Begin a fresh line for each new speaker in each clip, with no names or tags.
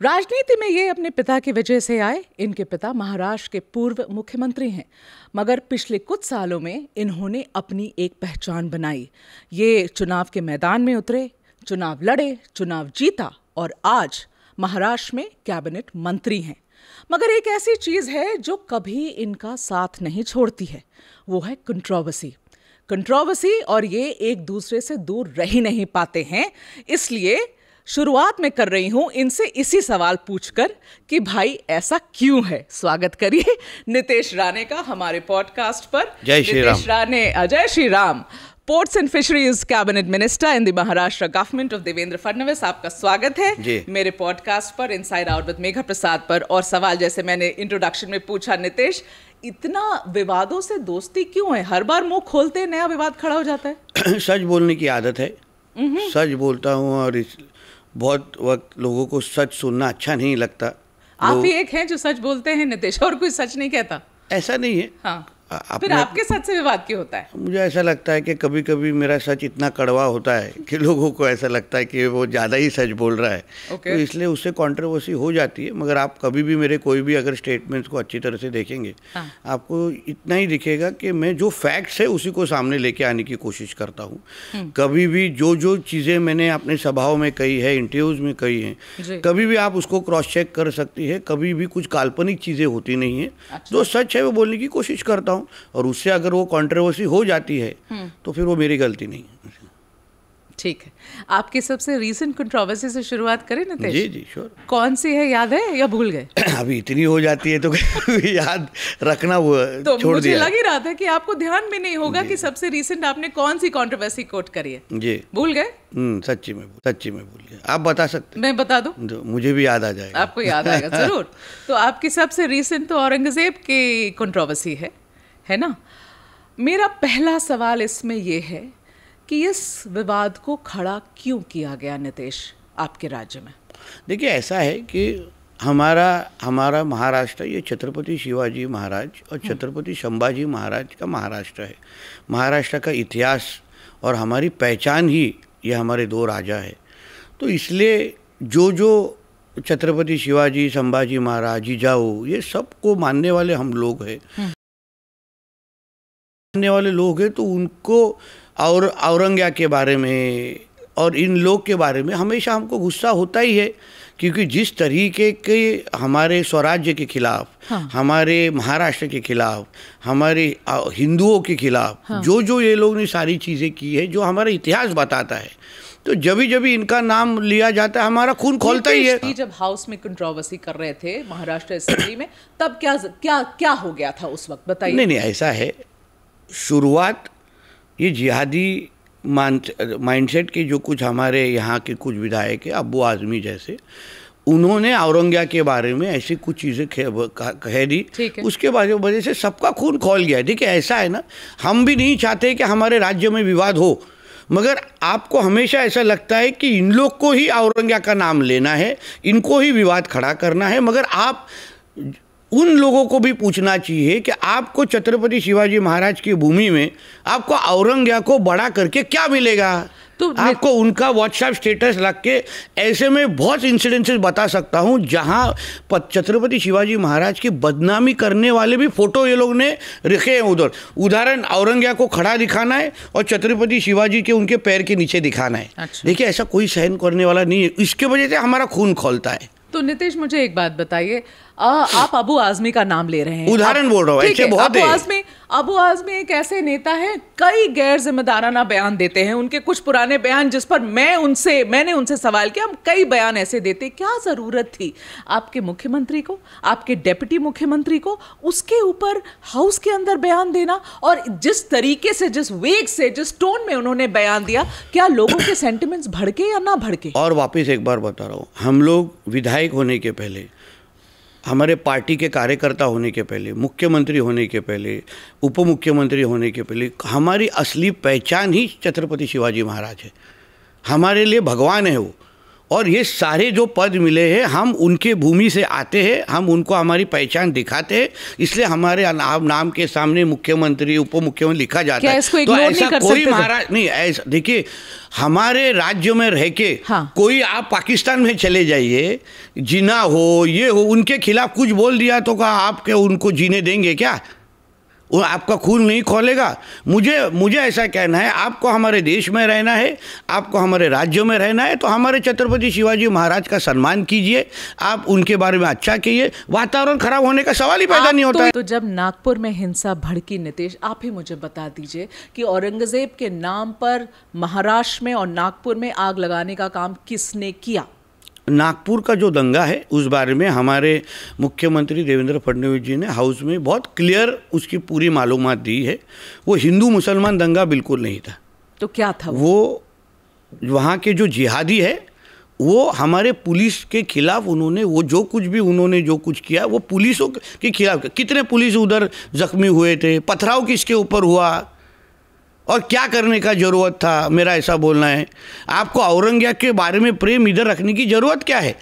राजनीति में ये अपने पिता की वजह से आए। इनके पिता महाराष्ट्र के पूर्व मुख्यमंत्री हैं, मगर पिछले कुछ सालों में इन्होंने अपनी एक पहचान बनाई। ये चुनाव के मैदान में उतरे, चुनाव लड़े, चुनाव जीता और आज महाराष्ट्र में कैबिनेट मंत्री हैं। मगर एक ऐसी चीज है जो कभी इनका साथ नहीं छोड़ती है, वो है कंट्रोवर्सी। और ये एक दूसरे से दूर रह ही नहीं पाते हैं। इसलिए शुरुआत में कर रही हूं इनसे इसी सवाल पूछकर कि भाई ऐसा क्यों है। स्वागत करिए नितेश राणे का हमारे पॉडकास्ट पर।
जय श्री राम।
नितेश राणे, जय Shri Ram, ports and fisheries cabinet minister in the Maharashtra government of Devendra Fadnavis, आपका स्वागत है मेरे पॉडकास्ट पर इनसाइड आउट विद मेघा प्रसाद पर। और सवाल जैसे मैंने इंट्रोडक्शन में पूछा, नितेश, इतना विवादों से दोस्ती क्यों है? हर बार मुंह खोलते नया विवाद खड़ा हो जाता है।
सच बोलने की आदत है, सच बोलता हूँ और बहुत वक्त लोगों को सच सुनना अच्छा नहीं लगता।
आप ही एक हैं जो सच बोलते हैं नितेश, और कोई सच नहीं कहता।
ऐसा नहीं है।
हाँ, फिर आपके सच से विवाद क्यों होता है?
मुझे ऐसा लगता है कि कभी कभी मेरा सच इतना कड़वा होता है कि लोगों को ऐसा लगता है कि वो ज़्यादा ही सच बोल रहा है। तो इसलिए उससे कंट्रोवर्सी हो जाती है। मगर आप कभी भी मेरे कोई भी अगर स्टेटमेंट्स को अच्छी तरह से देखेंगे, आपको इतना ही दिखेगा कि मैं जो फैक्ट्स है उसी को सामने लेके आने की कोशिश करता हूँ। कभी भी जो चीज़ें मैंने अपने सभाओं में कही है, इंटरव्यूज़ में कही हैं, कभी भी आप उसको क्रॉस चेक कर सकती है। कभी भी कुछ काल्पनिक चीज़ें होती नहीं है। जो सच है वो बोलने की कोशिश करता हूँ, और उससे अगर वो कंट्रोवर्सी हो जाती है तो फिर वो मेरी गलती नहीं है।
ठीक है, आपकी सबसे रीसेंट कंट्रोवर्सी से शुरुआत करें नितेश?
जी जी श्योर।
कौन सी है, याद है या भूल गए?
अभी इतनी हो जाती है तो याद रखना वो
तो
छोड़
मुझे
दिया।
लग ही रहा था कि आपको ध्यान में नहीं होगा कि सबसे रीसेंट आपने कौन सी कंट्रोवर्सी कोट करी है।
जी,
भूल गए?
सच्ची में भूल गया। आप बता सकते?
मैं बता दूं?
तो मुझे भी याद आ जाएगा।
आपको याद आएगा जरूर। तो आपकी सबसे रीसेंट तो औरंगजेब की कंट्रोवर्सी है ना? मेरा पहला सवाल इसमें यह है कि इस विवाद को खड़ा क्यों किया गया नितेश आपके राज्य में?
देखिए, ऐसा है कि हमारा महाराष्ट्र ये छत्रपति शिवाजी महाराज और छत्रपति संभाजी महाराज का महाराष्ट्र है। महाराष्ट्र का इतिहास और हमारी पहचान ही ये हमारे दो राजा है। तो इसलिए जो छत्रपति शिवाजी, संभाजी महाराज, जिजाऊ, ये सबको मानने वाले हम लोग हैं। मानने वाले लोग हैं तो उनको और औरंगजेब के बारे में और इन लोग के बारे में हमेशा हमको गुस्सा होता ही है, क्योंकि जिस तरीके के हमारे स्वराज्य के खिलाफ, हमारे महाराष्ट्र के खिलाफ, हमारे हिंदुओं के खिलाफ जो ये लोग ने सारी चीज़ें की है, जो हमारा इतिहास बताता है, तो जब इनका नाम लिया जाता है हमारा खून खोलता ही है।
जब हाउस में कंट्रोवर्सी कर रहे थे महाराष्ट्र असेंबली में, तब क्या हो गया था उस वक्त, बताइए।
नहीं, ऐसा है, शुरुआत ये जिहादी माइंडसेट के जो कुछ हमारे यहाँ के कुछ विधायक हैं, अब्बू आजमी जैसे, उन्होंने औरंगजेब के बारे में ऐसी कुछ चीज़ें कह दी, उसके वजह से सबका खून खौल गया। देखिए, ऐसा है ना, हम भी नहीं चाहते कि हमारे राज्य में विवाद हो, मगर आपको हमेशा ऐसा लगता है कि इन लोग को ही औरंगजेब का नाम लेना है, इनको ही विवाद खड़ा करना है। मगर आप उन लोगों को भी पूछना चाहिए कि आपको छत्रपति शिवाजी महाराज की भूमि में आपको औरंगजेब को बड़ा करके क्या मिलेगा? तो आपको उनका व्हाट्सएप स्टेटस रख के, ऐसे में बहुत इंसिडेंसेस बता सकता हूं जहां छत्रपति शिवाजी महाराज की बदनामी करने वाले भी फोटो ये लोग ने रखे हैं उधर। उदाहरण, औरंगजेब को खड़ा दिखाना है और छत्रपति शिवाजी के उनके पैर के नीचे दिखाना है। अच्छा। देखिए, ऐसा कोई सहन करने वाला नहीं है। इसके वजह से हमारा खून खोलता है।
तो नितेश, मुझे एक बात बताइए, आप अबू आजमी का नाम ले रहे हैं,
उदाहरण बोल रहा हूँ, ऐसे बहुत है।
अबू आजमी एक ऐसे नेता हैं, कई गैर जिम्मेदाराना बयान देते हैं। उनके कुछ पुराने बयान जिस पर मैंने उनसे सवाल किया, हम कई बयान ऐसे देते, क्या जरूरत थी आपके मुख्यमंत्री को, आपके डेप्यूटी मुख्यमंत्री को उसके ऊपर हाउस के अंदर बयान देना? और जिस तरीके से, जिस वेग से, जिस टोन में उन्होंने बयान दिया, क्या लोगों के सेंटिमेंट्स भड़के या ना भड़के?
और वापिस एक बार बता रहा हूँ, हम लोग विधायक होने के पहले, हमारे पार्टी के कार्यकर्ता होने के पहले, मुख्यमंत्री होने के पहले, उप मुख्यमंत्री होने के पहले, हमारी असली पहचान ही छत्रपति शिवाजी महाराज है। हमारे लिए भगवान है वो। और ये सारे जो पद मिले हैं हम उनके भूमि से आते हैं, हम उनको हमारी पहचान दिखाते हैं, इसलिए हमारे नाम के सामने मुख्यमंत्री उप मुख्यमंत्री लिखा जाता है।
तो ऐसा
कोई महाराज नहीं, ऐसा देखिए हमारे राज्य में रह के कोई आप पाकिस्तान में चले जाइए, जिना हो ये हो, उनके खिलाफ कुछ बोल दिया तो क्या आपके उनको जीने देंगे क्या? वो आपका खून नहीं खोलेगा। मुझे ऐसा कहना है, आपको हमारे देश में रहना है, आपको हमारे राज्य में रहना है तो हमारे छत्रपति शिवाजी महाराज का सम्मान कीजिए, आप उनके बारे में अच्छा कहिए, वातावरण खराब होने का सवाल ही पैदा नहीं होता है।
तो जब नागपुर में हिंसा भड़की, नीतीश आप ही मुझे बता दीजिए कि औरंगजेब के नाम पर महाराष्ट्र में और नागपुर में आग लगाने का काम किसने किया?
नागपुर का जो दंगा है उस बारे में हमारे मुख्यमंत्री देवेंद्र फडणवीस जी ने हाउस में बहुत क्लियर उसकी पूरी मालूमात दी है। वो हिंदू मुसलमान दंगा बिल्कुल नहीं था।
तो क्या था
वो वहाँ के जो जिहादी है वो हमारे पुलिस के खिलाफ उन्होंने वो जो कुछ किया वो पुलिसों के खिलाफ। कितने पुलिस उधर जख्मी हुए थे, पथराव किसके ऊपर हुआ और क्या करने का ज़रूरत था, मेरा ऐसा बोलना है। आपको औरंगजेब के बारे में प्रेम इधर रखने की ज़रूरत क्या है?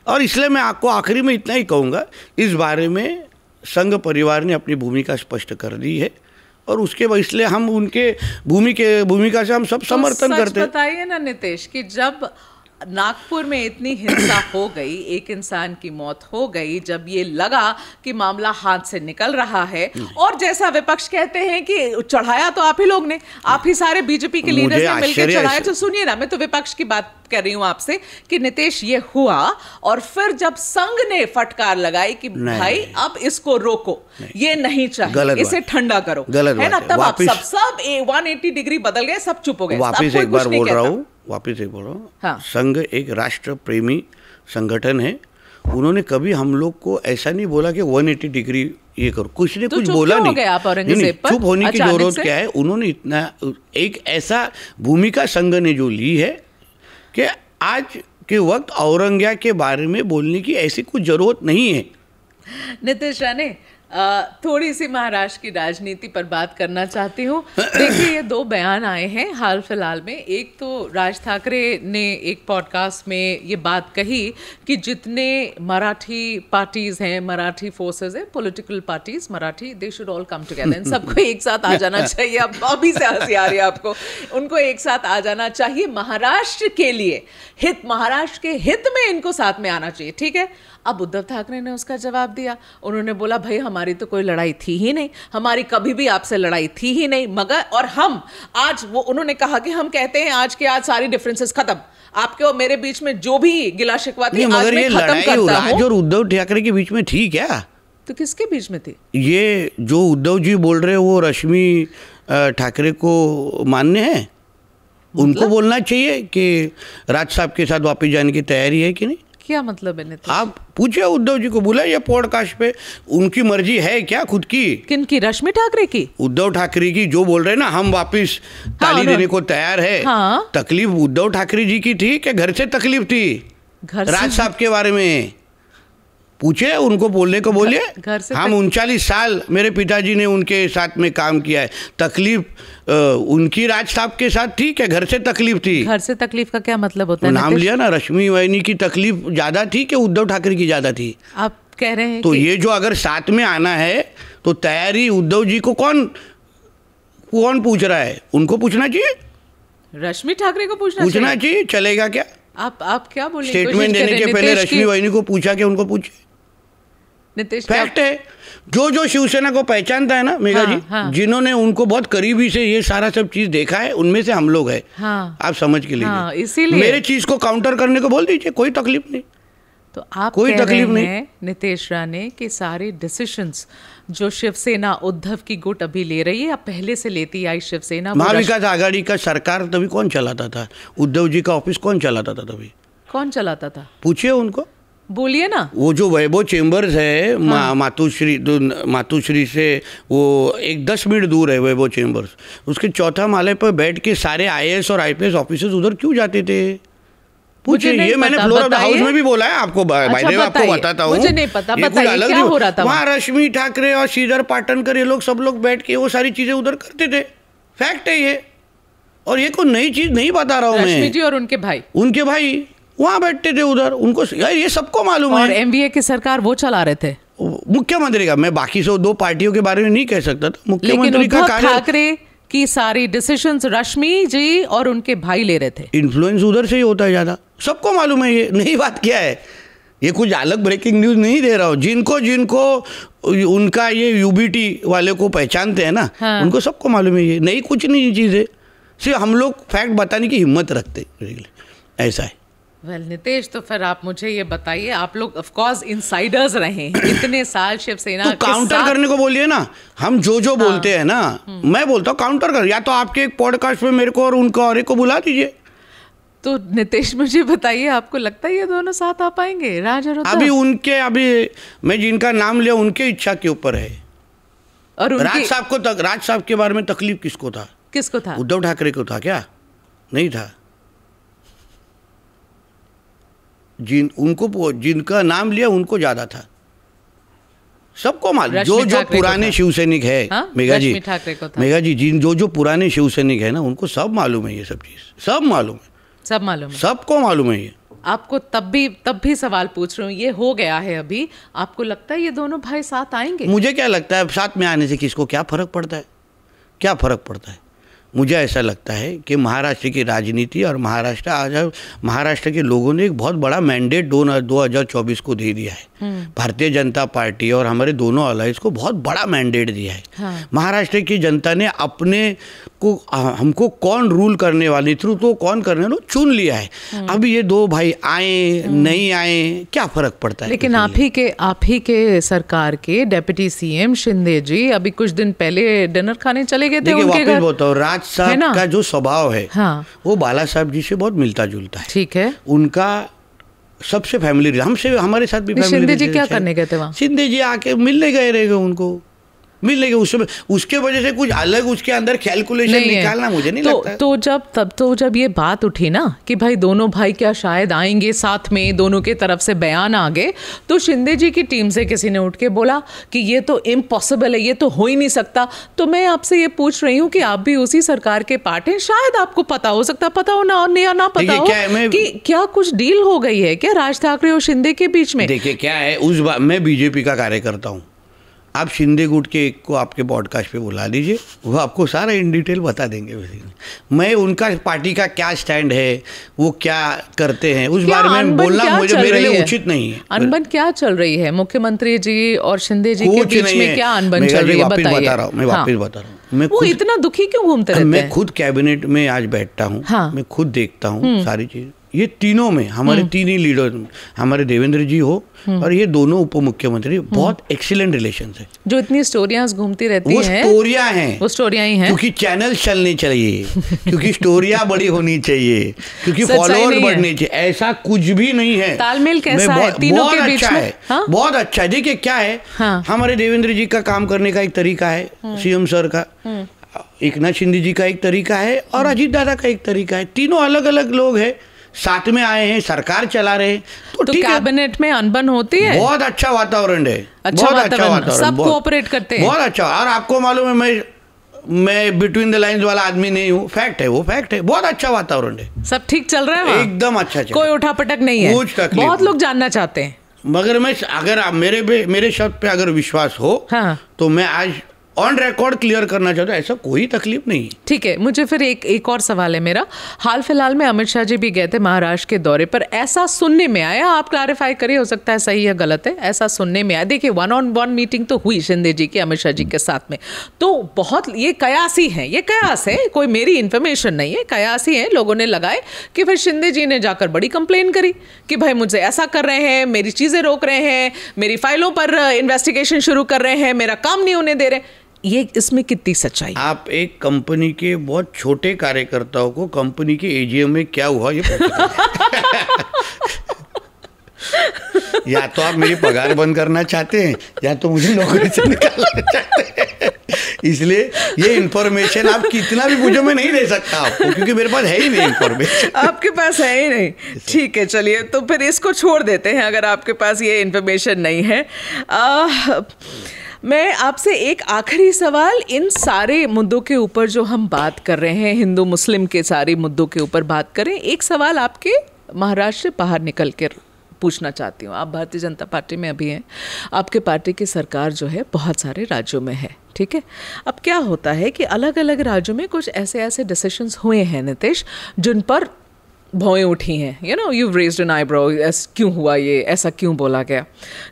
और इसलिए मैं आपको आखिरी में इतना ही कहूँगा, इस बारे में संघ परिवार ने अपनी भूमिका स्पष्ट कर दी है और उसके बाद इसलिए हम उनके भूमिका से हम सब समर्थन करते हैं।
बताइए ना नीतीश कि जब नागपुर में इतनी हिंसा हो गई, एक इंसान की मौत हो गई, जब ये लगा कि मामला हाथ से निकल रहा है और जैसा विपक्ष कहते हैं कि चढ़ाया तो आप ही लोग ने, आप ही सारे बीजेपी के लीडर्स ने मिलकर चढ़ाया। तो सुनिए ना, मैं तो विपक्ष की बात कर रही हूं आपसे कि नीतीश ये हुआ और फिर जब संघ ने फटकार लगाई कि भाई अब इसको रोको, ये नहीं चाहिए, इसे ठंडा करो, है ना, तब आप सब 180 डिग्री बदल गए, सब चुप हो गए।
वापिस एक बार बोल रहा हूँ, हाँ। संघ एक राष्ट्र प्रेमी संगठन है। उन्होंने कभी हम लोग को ऐसा नहीं बोला कि 180 डिग्री ये करो, कुछ ने कुछ बोला नहीं। चुप होने की जरूरत क्या है? उन्होंने इतना एक ऐसा भूमिका संघ ने जो ली है कि आज के वक्त औरंगजेब के बारे में बोलने की ऐसी कुछ जरूरत नहीं है।
नीतीश राणे, थोड़ी सी महाराष्ट्र की राजनीति पर बात करना चाहती हूँ। देखिए ये दो बयान आए हैं हाल फिलहाल में। एक तो राज ठाकरे ने एक पॉडकास्ट में ये बात कही कि जितने मराठी पार्टीज हैं, मराठी फोर्सेस हैं, political parties Marathi, they should all come together, इन सबको एक साथ आ जाना चाहिए। अब अभी से हंसी आ रही है आपको, उनको एक साथ आ जाना चाहिए महाराष्ट्र के लिए, महाराष्ट्र के हित में इनको साथ में आना चाहिए, ठीक है। अब उद्धव ठाकरे ने उसका जवाब दिया, उन्होंने बोला भाई हमारी तो कोई लड़ाई थी ही नहीं, हमारी कभी भी आपसे लड़ाई थी ही नहीं, मगर और हम आज वो उन्होंने कहा कि हम कहते हैं आज के आज सारी डिफरेंसेस खत्म, आपके और मेरे बीच में जो भी गिला शिकवा थी आज मैं खत्म करता हूं।
और उद्धव ठाकरे के बीच में थी क्या?
तो किसके बीच में थी?
ये जो उद्धव जी बोल रहे हैं वो रश्मि ठाकरे को मान्य है? उनको बोलना चाहिए कि राज साहब के साथ वापस जाने की तैयारी है कि नहीं?
क्या मतलब है?
आप पूछे उद्धव जी को, बोला ये पॉडकास्ट पे उनकी मर्जी है क्या खुद की?
किनकी? रश्मि ठाकरे की?
उद्धव ठाकरे की, जो बोल रहे हैं ना हम वापस ताली देने को तैयार है। हाँ। तकलीफ उद्धव ठाकरे जी की थी कि घर से तकलीफ थी? राज साहब के बारे में पूछे, उनको बोलने को बोलिए। हम 39 साल मेरे पिताजी ने उनके साथ में काम किया है। तकलीफ उनकी राज साहब के साथ थी क्या घर से तकलीफ थी?
घर से तकलीफ का क्या मतलब होता है?
नाम लिया ना, रश्मि वाहिनी की तकलीफ ज्यादा थी कि उद्धव ठाकरे की ज्यादा थी?
आप कह रहे हैं
तो ये जो अगर साथ में आना है तो तैयारी उद्धव जी को कौन पूछ रहा है? उनको पूछना चाहिए,
रश्मि ठाकरे को पूछना
चाहिए। चलेगा क्या?
आप क्या बोले?
स्टेटमेंट देने के पहले रश्मि वाहिनी को पूछा कि उनको पूछे। फैक्ट है, जो शिवसेना को पहचानता है ना मेघा जी, जिन्होंने उनको बहुत करीबी से ये सारा सब चीज देखा है, उनमें से हम लोग हैं। आप समझ के लिए
इसीलिए
मेरे चीज को काउंटर करने को बोल दीजिए, कोई तकलीफ नहीं।
तो आप कोई तकलीफ नहीं नीतीश राणे के सारे डिसीजंस जो शिवसेना उद्धव की गुट अभी ले रही है या पहले से लेती आई शिवसेना?
महाविकास आघाड़ी का सरकार तभी कौन चलाता था? उद्धव जी का ऑफिस कौन चलाता था तभी?
कौन चलाता था?
पूछिए उनको,
बोलिए ना।
वो जो वैभव चेम्बर्स है, मातुश्री से वो 10 मिनट दूर है वैभव चेम्बर्स, उसके 4th माले पर बैठ के सारे IAS और IPS ऑफिसर्स उधर क्यों जाते थे? पूछिए। ये मैंने फ्लोर ऑफ द हाउस में भी बोला है आपको, आपको बताता हूँ।
मुझे नहीं पता, बताइए क्या हो रहा था
वहाँ? रश्मि ठाकरे और श्रीधर पाटनकर ये लोग सब लोग बैठ के वो सारी चीजें उधर करते थे। फैक्ट है ये, और ये कोई नई चीज नहीं बता रहा हूँ मैं।
रश्मि जी और उनके भाई
वहाँ बैठते थे उधर, उनको यार ये सबको मालूम है।
और एमवीए की सरकार वो चला रहे थे,
मुख्यमंत्री का, मैं बाकी से दो पार्टियों के बारे में नहीं कह सकता था, मुख्यमंत्री का
उद्धव ठाकरे की सारी डिसीजंस रश्मि जी और उनके भाई ले रहे थे।
इन्फ्लुएंस उधर से ही होता है ज़्यादा, सबको मालूम है। ये नई बात क्या है, ये कुछ अलग ब्रेकिंग न्यूज़ नहीं दे रहा हूँ। जिनको उनका ये यूबीटी वाले को पहचानते हैं ना, हाँ। उनको सबको मालूम है, ये नई कुछ नहीं चीज़ है, सिर्फ हम लोग फैक्ट बताने की हिम्मत रखते, ऐसा है।
नितेश, तो फिर आप मुझे ये बताइए, आप लोग ऑफ कोर्स इनसाइडर्स रहे हैं इतने साल शिवसेना
तो काउंटर करने को बोलिए ना, हम जो बोलते हैं ना, मैं बोलता हूँ काउंटर कर, या तो आपके एक पॉडकास्ट में मेरे को और उनको और एक को बुला दीजिए।
तो नितेश मुझे बताइए, आपको लगता है ये दोनों साथ आ पाएंगे, राज और
उद्धव? अभी मैं जिनका नाम लिया उनके इच्छा के ऊपर है। और राज साहब के बारे में तकलीफ किसको था? उद्धव ठाकरे को था क्या? नहीं था। जिनका नाम लिया उनको ज्यादा था, सबको मालूम। जो पुराने शिवसैनिक है, हाँ? मेघा जी जो पुराने शिवसैनिक है ना, उनको सब मालूम है, ये सब चीज सब मालूम है, सबको मालूम है। ये
आपको तब भी सवाल पूछ रही हूँ, ये हो गया है अभी, आपको लगता है ये दोनों भाई साथ आएंगे?
मुझे क्या लगता है, साथ में आने से किसको क्या फर्क पड़ता है? क्या फर्क पड़ता है? मुझे ऐसा लगता है कि महाराष्ट्र की राजनीति और महाराष्ट्र के लोगों ने एक बहुत बड़ा मैंडेट 2024 को दे दिया है। भारतीय जनता पार्टी और हमारे दोनों अलायंस को बहुत बड़ा मैंडेट दिया है। हाँ। महाराष्ट्र की जनता ने अपने को, हमको कौन रूल करने वाले, नेतृत्व कौन करने वाले चुन लिया है। अब ये दो भाई आए नहीं आए क्या फर्क पड़ता है?
लेकिन आप ही के सरकार के डिप्टी सीएम शिंदे जी अभी कुछ दिन पहले डिनर खाने चले गए थे उनके घर।
बताओ, राज साहब का जो स्वभाव है, हाँ। वो बाला साहब जी से बहुत मिलता जुलता है।
ठीक है,
उनका सबसे फैमिली, हमसे, हमारे साथ भी फैमिली।
शिंदे जी क्या करने गए थे वहाँ?
शिंदे जी आके मिलने गए रहेंगे, उनको मिलने गए, उसके वजह से कुछ अलग उसके अंदर कैलकुलेशन निकालना मुझे नहीं लगता।
तो जब ये बात उठी ना कि भाई दोनों भाई क्या शायद आएंगे साथ में, दोनों के तरफ से बयान आ गए, तो शिंदे जी की टीम से किसी ने उठ के बोला कि ये तो इम्पॉसिबल है, ये तो हो ही नहीं सकता। तो मैं आपसे ये पूछ रही हूँ कि आप भी उसी सरकार के पार्ट हैं, शायद आपको पता हो सकता, पता हो ना पता हो कि क्या कुछ डील हो गई है क्या राज ठाकरे और शिंदे के बीच में?
देखिए क्या है, मैं बीजेपी का कार्यकर्ता हूँ, आप शिंदे गुट के एक को आपके पॉडकास्ट पे बुला लीजिए, वो आपको सारा इन डिटेल बता देंगे। मैं उनका पार्टी का क्या स्टैंड है, वो क्या करते हैं, उस बारे में बोलना मेरे लिए उचित नहीं है।
अनबन क्या चल रही है मुख्यमंत्री जी और शिंदे जी के बीच में? क्या अनबन चल रही है बताइए।
मैं वापस बता रहा हूँ।
वो इतना दुखी क्यों घूमते रहते हैं?
मैं खुद कैबिनेट में आज बैठता हूँ, मैं खुद देखता हूँ सारी चीज। ये तीनों में हमारे तीन ही लीडर, हमारे देवेंद्र जी हो और ये दोनों उप मुख्यमंत्री, बहुत एक्सीलेंट रिलेशन है।
जो इतनी स्टोरियां घूमती रहती हैं,
वो स्टोरियां ही हैं, क्योंकि चैनल चलने चाहिए, क्योंकि स्टोरियां बड़ी होनी चाहिए, क्योंकि फॉलोअर बढ़ने चाहिए, ऐसा कुछ भी नहीं है।
तालमेल कैसा है तीनों के बीच में?
बहुत अच्छा है। देखिए क्या है, हमारे देवेंद्र जी का काम करने का एक तरीका है, सीएम सर का, एकनाथ शिंदे जी का एक तरीका है और अजीत दादा का एक तरीका है। तीनों अलग अलग लोग हैं, साथ में आए हैं, सरकार चला रहे हैं,
तो कैबिनेट में अनबन होती है।
बहुत अच्छा वातावरण है,
अच्छा वातावरण, सब कोऑपरेट करते हैं,
बहुत अच्छा। और आपको मालूम है मैं बिटवीन द लाइंस वाला आदमी नहीं हूँ, फैक्ट है, वो फैक्ट है। बहुत अच्छा वातावरण है,
सब ठीक चल रहा है,
एकदम अच्छा,
कोई उठापटक नहीं है, बहुत लोग जानना चाहते हैं।
मगर अगर आप मेरे शब्द पे अगर विश्वास हो, हाँ। तो मैं आज ऑन रिकॉर्ड क्लियर करना चाहता हूं, ऐसा कोई तकलीफ नहीं।
ठीक है, मुझे फिर एक और सवाल है मेरा। हाल फिलहाल में अमित शाह जी भी गए थे महाराष्ट्र के दौरे पर, ऐसा सुनने में आया, आप क्लैरिफाई करिए, हो सकता है सही या गलत है, ऐसा सुनने में आया। देखिए 1-on-1 मीटिंग तो हुई शिंदे जी की अमित शाह जी के साथ में, तो बहुत ये कयासी है, ये कयास है, कोई मेरी इन्फॉर्मेशन नहीं है, कयासी है, लोगों ने लगाए कि फिर शिंदे जी ने जाकर बड़ी कंप्लेन करी कि भाई मुझे ऐसा कर रहे हैं, मेरी चीजें रोक रहे हैं, मेरी फाइलों पर इन्वेस्टिगेशन शुरू कर रहे हैं, मेरा काम नहीं होने दे रहे। ये इसमें कितनी सच्चाई?
आप एक कंपनी के बहुत छोटे कार्यकर्ताओं को कंपनी के एजीएम में क्या हुआ ये या तो आप मेरी पगार बंद करना चाहते हैं या तो मुझे नौकरी से निकालना चाहते हैं। इसलिए ये इन्फॉर्मेशन आप कितना भी पूछो मैं नहीं दे सकता आपको, क्योंकि मेरे पास है ही नहीं इन्फॉर्मेशन।
आपके पास है ही नहीं, ठीक है, चलिए तो फिर इसको छोड़ देते हैं अगर आपके पास ये इन्फॉर्मेशन नहीं है। मैं आपसे एक आखिरी सवाल, इन सारे मुद्दों के ऊपर जो हम बात कर रहे हैं, हिंदू मुस्लिम के सारे मुद्दों के ऊपर बात करें, एक सवाल आपके महाराष्ट्र से बाहर निकल कर पूछना चाहती हूँ, आप भारतीय जनता पार्टी में अभी हैं, आपके पार्टी की सरकार जो है बहुत सारे राज्यों में है, ठीक है। अब क्या होता है कि अलग अलग राज्यों में कुछ ऐसे ऐसे डिसीजंस हुए हैं नीतीश, जिन पर भौएं उठी हैं, you know, you raised an eyebrow, क्यों हुआ ये, ऐसा क्यों बोला गया,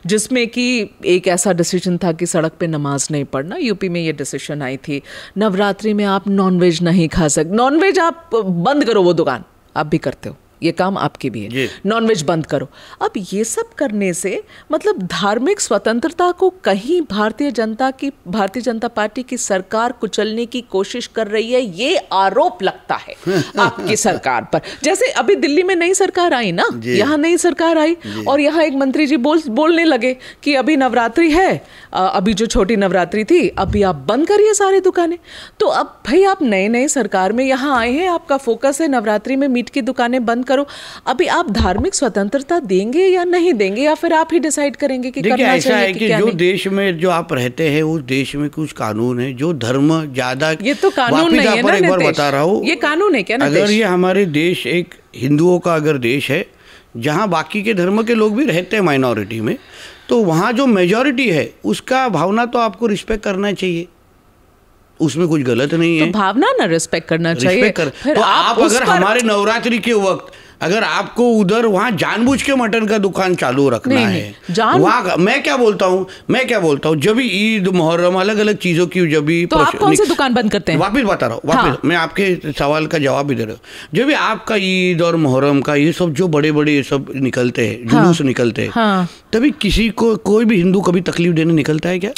जिसमें कि एक ऐसा डिसीजन था कि सड़क पे नमाज नहीं पढ़ना, यूपी में ये डिसीजन आई थी, नवरात्रि में आप नॉनवेज नहीं खा सकते, नॉनवेज आप बंद करो, वो दुकान आप भी करते हो, ये काम आपकी भी है, नॉनवेज बंद करो। अब ये सब करने से मतलब धार्मिक स्वतंत्रता को कहीं भारतीय जनता पार्टी की सरकार कुचलने की कोशिश कर रही है, ये आरोप लगता है आपकी सरकार पर। जैसे अभी दिल्ली में नई सरकार आई ना, यहाँ नई सरकार आई और यहाँ एक मंत्री जी बोलने लगे कि अभी नवरात्रि है, अभी जो छोटी नवरात्रि थी अभी आप बंद करिए सारी दुकानें। तो अब भाई आप नए सरकार में यहाँ आए हैं, आपका फोकस है नवरात्रि में मीट की दुकानें बंद करो, अभी आप धार्मिक स्वतंत्रता देंगे या नहीं देंगे, या फिर आप ही डिसाइड करेंगे कि करना
ऐसा
चाहिए
है कि
क्या
जो
नहीं?
देश में जो आप रहते हैं उस देश में कुछ कानून है, जो धर्म ज्यादा,
ये तो कानून नहीं है ना,
एक बार बता रहा हूँ,
ये कानून है क्या ना?
अगर ये हमारे देश एक हिंदुओं का अगर देश है जहाँ बाकी के धर्म के लोग भी रहते हैं माइनॉरिटी में, तो वहाँ जो मेजॉरिटी है उसका भावना तो आपको रिस्पेक्ट करना चाहिए, उसमें कुछ गलत नहीं है।
तो भावना ना रिस्पेक्ट करना चाहिए।
तो आप अगर हमारे नवरात्रि के वक्त अगर आपको उधर वहाँ जानबूझ के मटन का दुकान चालू रखना है, वहाँ मैं क्या बोलता हूँ जब भी ईद मुहर्रम अलग अलग चीजों की जब भी,
तो आप कौन सी दुकान बंद करते हैं?
वापिस बता रहा हूँ, वापिस मैं आपके सवाल का जवाब भी दे रहा हूँ। जब भी आपका ईद और मुहर्रम का ये सब जो बड़े बड़े ये सब निकलते हैं, जुलूस निकलते हैं, तभी किसी को कोई भी हिंदू कभी तकलीफ देने निकलता है क्या?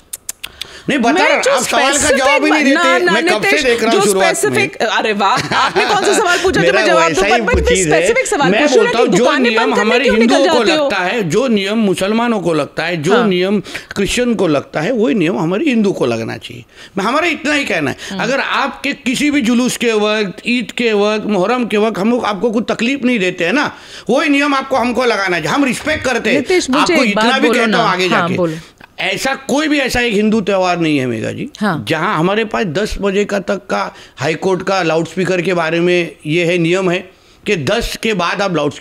नहीं बता रहा, आप सवाल का जवाब ही नहीं देते। मैं कब से देख रहा हूँ शुरुआत में।
अरे वाह, आपने कौन सा सवाल पूछा जो मैं जवाब दूं? पर स्पेसिफिक सवाल
मैं बोलता हूँ जो नियम हमारे हिंदुओं को लगता है, जो नियम मुसलमानों को लगता है, जो नियम क्रिश्चियन को लगता है, वही नियम हमारे हिंदू को लगना चाहिए। हमारा इतना ही कहना है। अगर आपके किसी भी जुलूस के वक्त, ईद के वक्त, मुहर्रम के वक्त हम लोग आपको कुछ तकलीफ नहीं देते हैं ना, वही नियम आपको हमको लगाना चाहिए। हम रिस्पेक्ट करते हैं, आपको इतना भी कहता हूँ आगे जाके। ऐसा कोई भी ऐसा एक हिंदू त्यौहार नहीं है मेगा जी, जहां हमारे पास 10 बजे का तक का हाईकोर्ट का लाउड स्पीकर के बारे में ये है नियम है कि 10 के बाद आप लाउड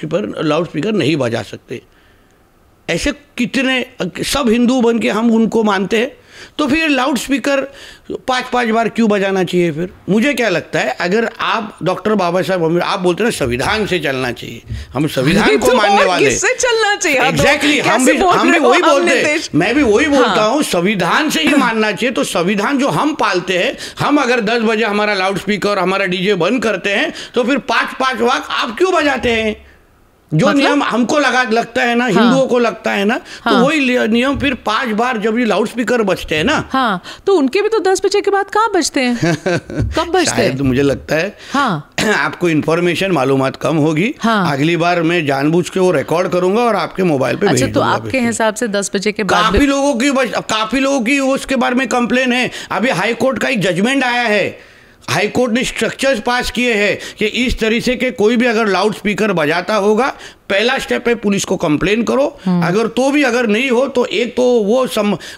स्पीकर नहीं बजा सकते। ऐसे कितने, सब हिंदू बन के हम उनको मानते हैं, तो फिर लाउड स्पीकर 5-5 बार क्यों बजाना चाहिए? फिर मुझे क्या लगता है, अगर आप डॉक्टर बाबा साहब अम्बेडकर, आप बोलते हैं ना संविधान से चलना चाहिए, हम संविधान को मानने वाले,
किससे चलना चाहिए?
एग्जैक्टली, हम भी वही बोलते हैं, मैं भी वही बोलता हूँ, संविधान से ही मानना चाहिए। तो संविधान जो हम पालते हैं, हम अगर 10 बजे हमारा लाउड स्पीकर, हमारा डीजे बंद करते हैं, तो फिर 5-5 वाक आप क्यों बजाते हैं? जो नियम हमको लगता है ना, हिंदुओं को लगता है ना, तो वही नियम फिर 5 बार जब ये लाउड स्पीकर बजते हैं ना,
तो उनके भी तो 10 बजे के बाद कहाँ बजते हैं? कब बजते हैं?
तो मुझे लगता है आपको इन्फॉर्मेशन मालूमात कम होगी। अगली बार मैं जानबूझ के वो रिकॉर्ड करूंगा और आपके मोबाइल पे भेज दूंगा।
तो आपके हिसाब से 10 बजे के बाद
काफी लोगों की उसके बारे में कंप्लेन है। अभी हाई कोर्ट का एक जजमेंट आया है, हाई कोर्ट ने स्ट्रक्चर्स पास किए हैं कि इस तरीके के कोई भी अगर लाउड स्पीकर बजाता होगा, पहला स्टेप है पुलिस को कंप्लेन करो, अगर नहीं हो तो एक तो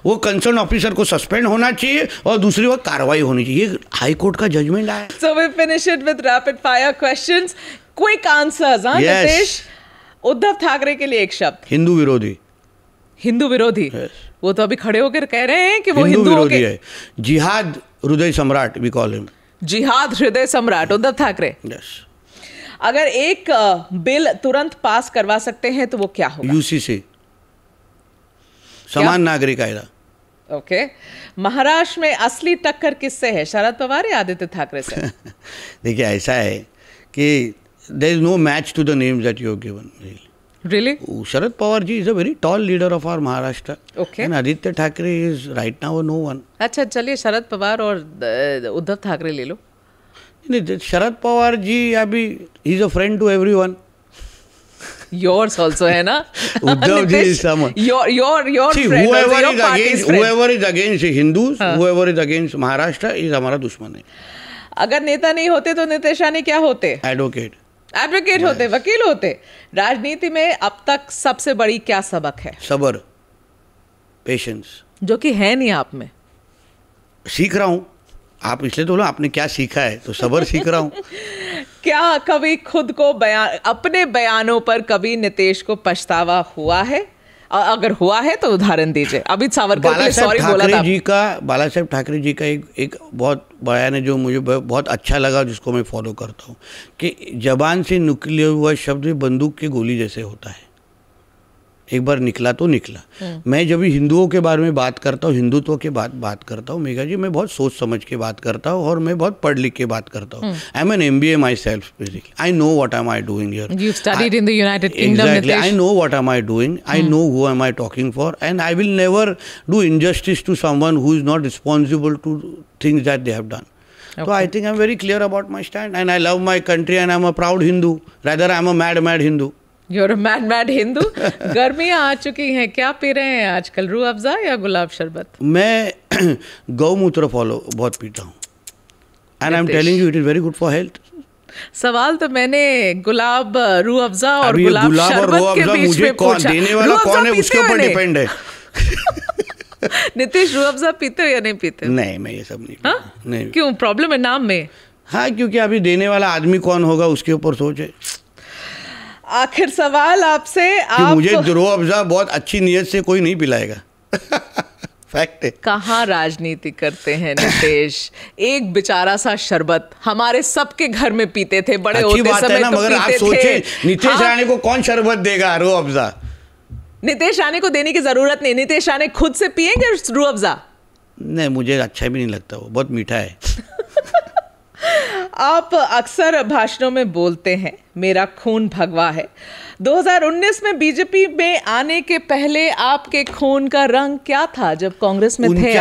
वो कंसर्न ऑफिसर को सस्पेंड होना चाहिए और दूसरी बात कार्रवाई होनी चाहिए। ये हाई कोर्ट का जजमेंट आया।
So we finish it with rapid fire questions, quick answers. Nitesh, Uddhav Thackeray के लिए एक शब्द।
हिंदू विरोधी।
हिंदू विरोधी? वो तो अभी खड़े होकर कह रहे हैं कि वो
हिंदू विरोधी है। जिहाद हृदय सम्राट, वी कॉल हिम।
जिहाद हृदय सम्राट उद्धव ठाकरे। अगर एक बिल तुरंत पास करवा सकते हैं तो वो क्या होगा?
यूसीसी, समान नागरिक कायदा।
ओके। महाराष्ट्र में असली टक्कर किससे है, शरद पवार या आदित्य ठाकरे से?
देखिए ऐसा है कि there is no match to the names that you have given.
Really?
Sharad Pawar ji is a very tall leader of our Maharashtra.
Okay.
And Aditya Thackeray is right now no one.
अच्छा चलिए शरद पवार और उद्धव ठाकरे ले लो।
नहीं, शरद पवार जी अभी he is a friend to everyone.
Yours also है ना?
Uddhav ji is someone.
Your
See,
friend.
whoever is against Hindus, whoever is against Maharashtra is हमारा दुश्मन है।
अगर नेता नहीं होते तो नीतीश रानी क्या होते? एडवोकेट होते, वकील होते। राजनीति में अब तक सबसे बड़ी क्या सबक है?
सब्र, पेशेंस,
जो कि है नहीं आप में।
सीख रहा हूँ। आप इसलिए तो बोलो आपने क्या सीखा है, तो सब्र सीख रहा हूँ।
क्या कभी खुद को अपने बयानों पर कभी नीतीश को पछतावा हुआ है? अगर हुआ है तो उदाहरण दीजिए। अमित सावरकर के लिए सॉरी बोला था।
बाला साहब ठाकरे जी का एक बहुत बयान है जो मुझे बहुत अच्छा लगा, जिसको मैं फॉलो करता हूँ, कि जबान से निकले हुआ शब्द बंदूक की गोली जैसे होता है, एक बार निकला तो निकला। मैं जब भी हिंदुओं के बारे में बात करता हूँ, हिंदुत्व के बात करता हूँ मेघा जी, मैं बहुत सोच समझ के बात करता हूँ और मैं बहुत पढ़ लिख के बात करता हूँ। I am an MBA myself basically. I know what am I doing here.
You studied in the United Kingdom.
Exactly, I know what am I doing, I know who am I talking for, and I will never do injustice to someone who is not responsible to things that they have done. So I think I'm very clear about my stand, and I love my country, and I'm a proud Hindu. Rather, I'm a mad Hindu.
You're a mad Hindu. गर्मियाँ आ चुकी हैं, क्या P रहे हैं आजकल, रूह अफ़ज़ा या गुलाब शरबत?
मैं गौमूत्र बहुत पीता हूँ, and I'm telling you, it is very good for health.
सवाल तो मैंने गुलाब, रूह अफ़ज़ा और गुलाब शरबत के बीच में पूछा।
देने वाला कौन है उसके ऊपर डिपेंड है।
नीतीश रूह अफ़ज़ा पीते हो या नहीं पीते?
नहीं, मैं ये सब नहीं पीता। नहीं।
क्यों, प्रॉब्लम है नाम में?
हाँ, क्योंकि अभी देने वाला आदमी कौन होगा उसके ऊपर सोचे।
आखिर सवाल आपसे, आप
मुझे रूह अफ़ज़ा बहुत अच्छी नीयत से कोई नहीं पिलाएगा। फैक्ट है।
कहाँ राजनीति करते हैं नीतीश? एक बेचारा सा शरबत हमारे सबके घर में पीते थे, बड़े होते समय तो
मगर आप सोचे नीतीश राणे को कौन शरबत देगा रूह अफ़ज़ा?
नीतीश राणे को देने की जरूरत नहीं, नीतीश राणे खुद से पिएंगे रूह अफ़ज़ा?
नहीं, मुझे अच्छा भी नहीं लगता, वो बहुत मीठा है।
आप अक्सर भाषणों में बोलते हैं मेरा खून भगवा है। 2019 में बीजेपी में आने के पहले आपके खून का रंग क्या था जब कांग्रेस में थे?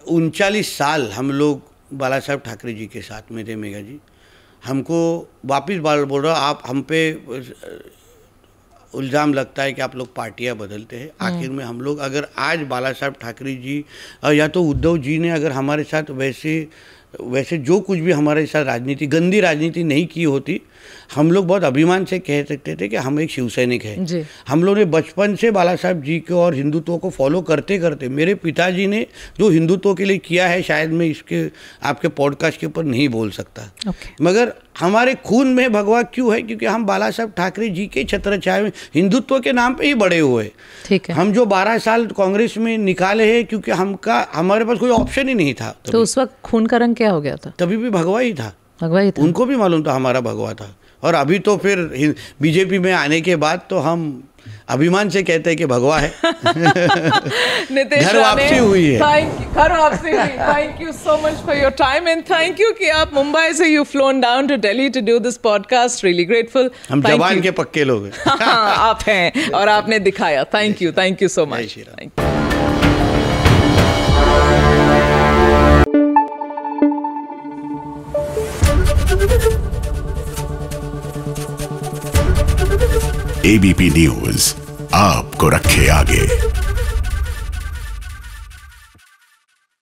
39 साल हम लोग बाला साहब ठाकरे जी के साथ में थे मेघा जी। हमको वापिस बोल रहा, आप हम पे इल्ज़ाम लगता है कि आप लोग पार्टियां बदलते हैं। आखिर में हम लोग, अगर आज बाला साहब ठाकरे जी या तो उद्धव जी ने अगर हमारे साथ वैसे जो कुछ भी हमारे साथ राजनीति, गंदी राजनीति नहीं की होती, हम लोग बहुत अभिमान से कह सकते थे कि हम एक शिव सैनिक हैं। हम लोग ने बचपन से बाला साहब जी को और हिंदुत्व को फॉलो करते करते, मेरे पिताजी ने जो हिंदुत्व के लिए किया है, शायद मैं इसके आपके पॉडकास्ट के ऊपर नहीं बोल सकता। मगर हमारे खून में भगवा क्यों है? क्योंकि हम बाला साहब ठाकरे जी के छत्रछाया में हिंदुत्व के नाम पे ही बड़े हुए।
ठीक है।
हम जो 12 साल कांग्रेस में निकाले हैं, क्योंकि हमारे पास कोई ऑप्शन ही नहीं था।
तो उस वक्त खून का रंग क्या हो गया था?
तभी भी भगवा ही था।
भगवा ही था।
उनको भी मालूम था हमारा भगवा था। और अभी तो फिर बीजेपी में आने के बाद तो हम अभिमान से कहते हैं कि भगवा है। घर वापसी हुई है।
घर वापसी हुई। Thank you so much for your time, and thank you कि आप मुंबई से you flown down to Delhi to do this podcast. Really grateful.
हम जवान के पक्के लोग हैं।
आप हैं और आपने दिखाया। Thank you so much.
ABP news आपको रखे आगे।